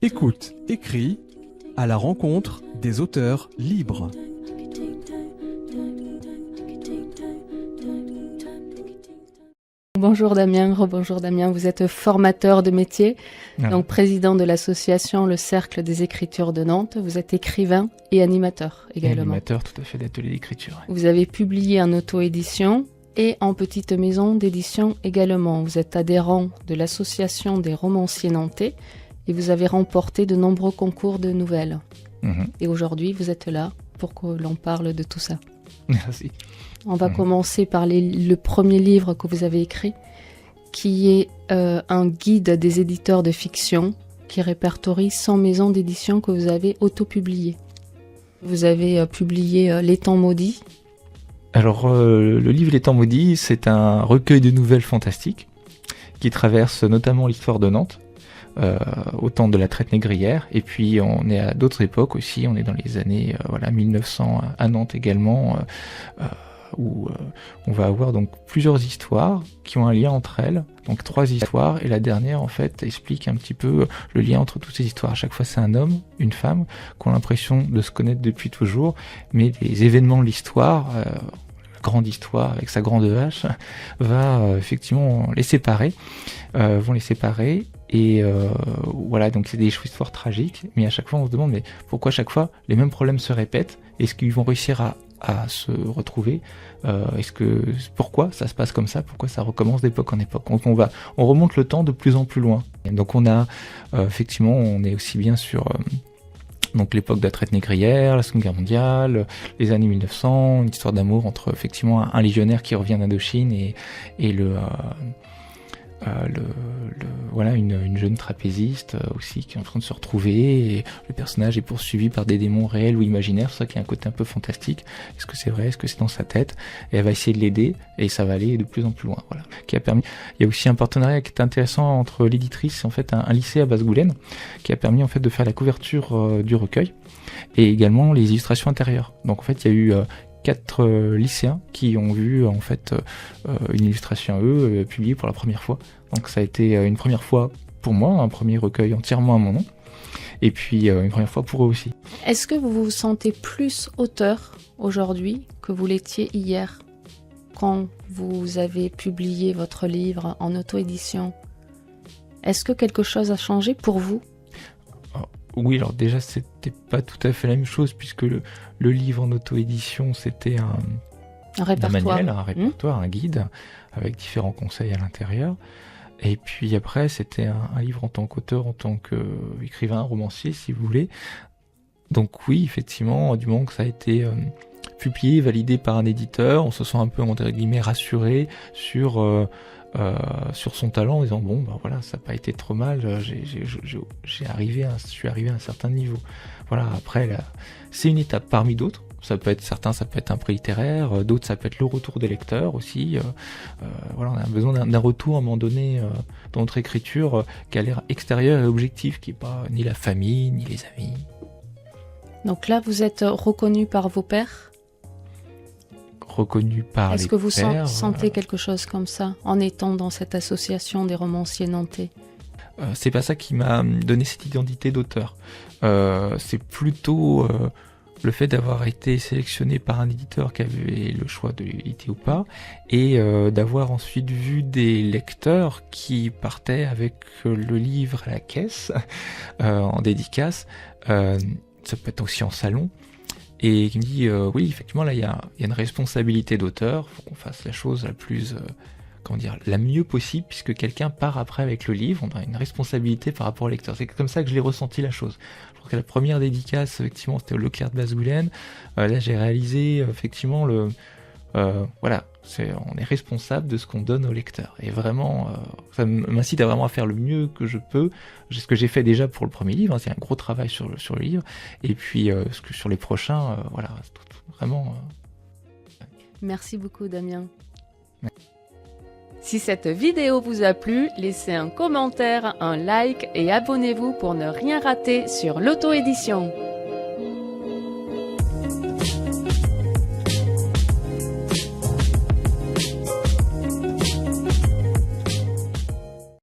Écoute, écris à la rencontre des auteurs libres. Bonjour Damien, rebonjour Damien, vous êtes formateur de métier, donc président de l'association Le Cercle des Écritures de Nantes. Vous êtes écrivain et animateur également. Animateur tout à fait d'ateliers d'écriture. Vous avez publié en auto-édition et en petite maison d'édition également. Vous êtes adhérent de l'association des romanciers nantais et vous avez remporté de nombreux concours de nouvelles. Et aujourd'hui, vous êtes là pour que l'on parle de tout ça. Merci. On va commencer par le premier livre que vous avez écrit, qui est un guide des éditeurs de fiction qui répertorie 100 maisons d'édition que vous avez auto-publiées. Vous avez publié Les Temps Maudits. Alors, le livre Les Temps Maudits, c'est un recueil de nouvelles fantastiques qui traverse notamment l'histoire de Nantes, au temps de la traite négrière, et puis on est à d'autres époques aussi, on est dans les années 1900 à Nantes également, où on va avoir donc plusieurs histoires qui ont un lien entre elles, donc 3 histoires, et la dernière en fait explique un petit peu le lien entre toutes ces histoires. À chaque fois c'est un homme, une femme, qui ont l'impression de se connaître depuis toujours, mais les événements de l'histoire, grande histoire avec sa grande hache, va effectivement les séparer, vont les séparer. Et voilà, donc c'est des histoires tragiques, mais à chaque fois on se demande mais pourquoi à chaque fois les mêmes problèmes se répètent? Est-ce qu'ils vont réussir à se retrouver? Pourquoi ça se passe comme ça? Pourquoi ça recommence d'époque en époque? Donc on remonte le temps de plus en plus loin. Et donc on a effectivement, on est aussi bien sur donc l'époque de la traite négrière, la Seconde Guerre mondiale, les années 1900, une histoire d'amour entre effectivement un légionnaire qui revient d'Indochine et une jeune trapéziste aussi qui est en train de se retrouver, et le personnage est poursuivi par des démons réels ou imaginaires, c'est ça qui a un côté un peu fantastique. Est-ce que c'est vrai? Est-ce que c'est dans sa tête? Et elle va essayer de l'aider, et ça va aller de plus en plus loin. Voilà. Qui a permis. Il y a aussi un partenariat qui est intéressant entre l'éditrice et en fait un lycée à Basse-Goulaine, qui a permis en fait de faire la couverture du recueil et également les illustrations intérieures. Donc en fait il y a eu 4 lycéens qui ont vu en fait une illustration à eux publiée pour la première fois. Donc ça a été une première fois pour moi, un premier recueil entièrement à mon nom, et puis une première fois pour eux aussi. Est-ce que vous vous sentez plus auteur aujourd'hui que vous l'étiez hier, quand vous avez publié votre livre en auto-édition? Est-ce que quelque chose a changé pour vous? Oui, alors déjà c'était pas tout à fait la même chose, puisque le livre en auto-édition c'était un manuel, un répertoire, un guide avec différents conseils à l'intérieur. Et puis après c'était un livre en tant qu'auteur, en tant qu'écrivain, romancier si vous voulez. Donc oui, effectivement, du moment que ça a été publié, validé par un éditeur, on se sent un peu entre guillemets rassuré sur son talent, en disant bon ben voilà, ça n'a pas été trop mal, je suis arrivé à un certain niveau. Voilà, après là, c'est une étape parmi d'autres. Ça peut être certains, ça peut être un prix littéraire, d'autres ça peut être le retour des lecteurs aussi. Voilà, on a besoin d'un retour à un moment donné dans notre écriture qui a l'air extérieur et objectif, qui n'est pas ni la famille ni les amis. Donc là, vous êtes reconnu par vos pairs? Reconnu par les pairs. Est-ce que vous sentez quelque chose comme ça en étant dans cette association des romanciers nantais? C'est pas ça qui m'a donné cette identité d'auteur. C'est plutôt le fait d'avoir été sélectionné par un éditeur qui avait le choix de l'éditer ou pas, et d'avoir ensuite vu des lecteurs qui partaient avec le livre à la caisse en dédicace. Ça peut être aussi en salon. Et qui me dit oui, effectivement là il y a une responsabilité d'auteur, faut qu'on fasse la chose la plus la mieux possible, puisque quelqu'un part après avec le livre, on a une responsabilité par rapport au lecteur. C'est comme ça que je l'ai ressenti la chose. Je pense que la première dédicace effectivement c'était au Leclerc de Basse-Goulaine. Là j'ai réalisé effectivement on est responsable de ce qu'on donne au lecteur. Et vraiment, ça m'incite vraiment à faire le mieux que je peux. C'est ce que j'ai fait déjà pour le premier livre, c'est un gros travail sur le livre. Et puis sur les prochains, vraiment. Merci beaucoup Damien. Si cette vidéo vous a plu, laissez un commentaire, un like et abonnez-vous pour ne rien rater sur l'auto-édition.